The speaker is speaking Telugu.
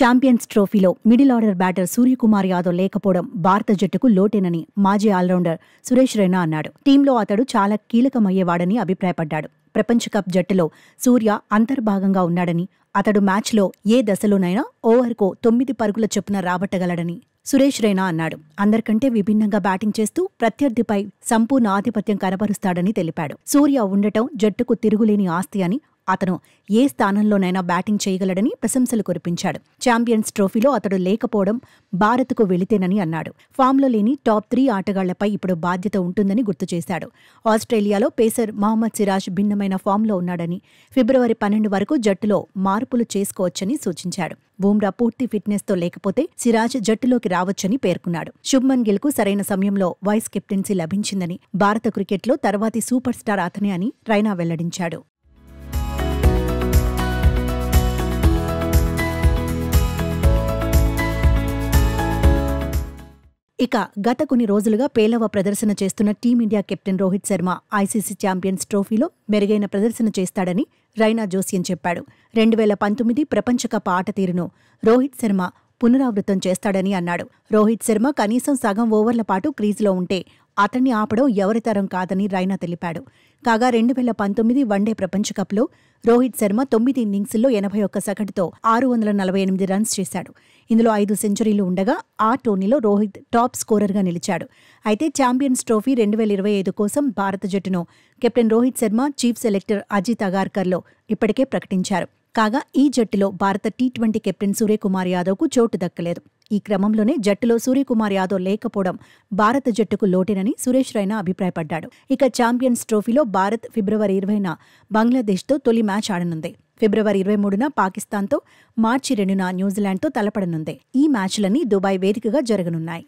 ఛాంపియన్స్ ట్రోఫీలో middle order batter Suryakumar Yadav లేకపోవడం భారత జట్టుకు లోటేనని మాజీ ఆల్రౌండర్ సురేష్ రైనా అన్నాడు. టీంలో అతడు చాలా కీలకమయ్యేవాడని అభిప్రాయపడ్డాడు. ప్రపంచ కప్ జట్టులో సూర్య అంతర్భాగంగా ఉన్నాడని, అతడు మ్యాచ్లో ఏ దశలోనైనా ఓవర్కు 9 పరుగుల చొప్పున రాబట్టగలడని సురేష్ రైనా అన్నాడు. అందరికంటే విభిన్నంగా బ్యాటింగ్ చేస్తూ ప్రత్యర్థిపై సంపూర్ణ ఆధిపత్యం కనబరుస్తాడని తెలిపాడు. సూర్య ఉండటం జట్టుకు తిరుగులేని ఆస్తి అని, అతను ఏ స్థానంలోనైనా బ్యాటింగ్ చేయగలడని ప్రశంసలు కురిపించాడు. ఛాంపియన్స్ ట్రోఫీలో అతడు లేకపోవడం భారత్కు వెళితేనని అన్నాడు. ఫామ్లో లేని టాప్ 3 ఆటగాళ్లపై ఇప్పుడు బాధ్యత ఉంటుందని గుర్తు చేశాడు. ఆస్ట్రేలియాలో పేసర్ మహమ్మద్ సిరాజ్ భిన్నమైన ఫామ్లో ఉన్నాడని, ఫిబ్రవరి 12 వరకు జట్టులో మార్పులు చేసుకోవచ్చని సూచించాడు. బూమ్రా పూర్తి ఫిట్నెస్తో లేకపోతే సిరాజ్ జట్టులోకి రావచ్చని పేర్కొన్నాడు. శుభ్మన్ గిల్కు సరైన సమయంలో వైస్ కెప్టెన్సీ లభించిందని, భారత క్రికెట్లో తర్వాతి సూపర్ స్టార్ అతనే అని రైనా వెల్లడించాడు. ఇక గత కొన్ని రోజులుగా పేలవ ప్రదర్శన చేస్తున్న team India captain Rohit Sharma ICC champions ట్రోఫీలో మెరుగైన ప్రదర్శన చేస్తాడని రైనా జోస్యం చెప్పాడు. 2019 ప్రపంచ కప్ ఆట తీరును రోహిత్ శర్మ పునరావృతం చేస్తాడని అన్నాడు. రోహిత్ శర్మ కనీసం సగం ఓవర్ల పాటు క్రీజులో ఉంటే అతన్ని ఆపడం ఎవరితరం కాదని రైనా తెలిపాడు. కాగా 2019 వన్డే ప్రపంచ కప్లో రోహిత్ శర్మ 9 ఇన్నింగ్స్ల్లో 81 సగటుతో 648 రన్స్ చేశాడు. ఇందులో 5 సెంచరీలు ఉండగా ఆ టోర్నీలో రోహిత్ టాప్ స్కోరర్గా నిలిచాడు. అయితే ఛాంపియన్స్ ట్రోఫీ 2025 కోసం భారత జట్టును captain Rohit Sharma, chief selector Ajit అగార్కర్లో ఇప్పటికే ప్రకటించారు. కాగా ఈ జట్టులో భారత టీ20 కెప్టెన్ సూర్యకుమార్ యాదవ్కు చోటు దక్కలేదు. ఈ క్రమంలోనే జట్టులో సూర్యకుమార్ యాదవ్ లేకపోవడం భారత జట్టుకు లోటేనని సురేష్ రైనా అభిప్రాయపడ్డాడు. ఇక ఛాంపియన్స్ ట్రోఫీలో భారత్ ఫిబ్రవరి 20న బంగ్లాదేశ్తో తొలి మ్యాచ్ ఆడనుంది. ఫిబ్రవరి 23న పాకిస్తాన్తో, మార్చి 2న న్యూజిలాండ్తో తలపడనుంది. ఈ మ్యాచ్లన్నీ దుబాయ్ వేదికగా జరగనున్నాయి.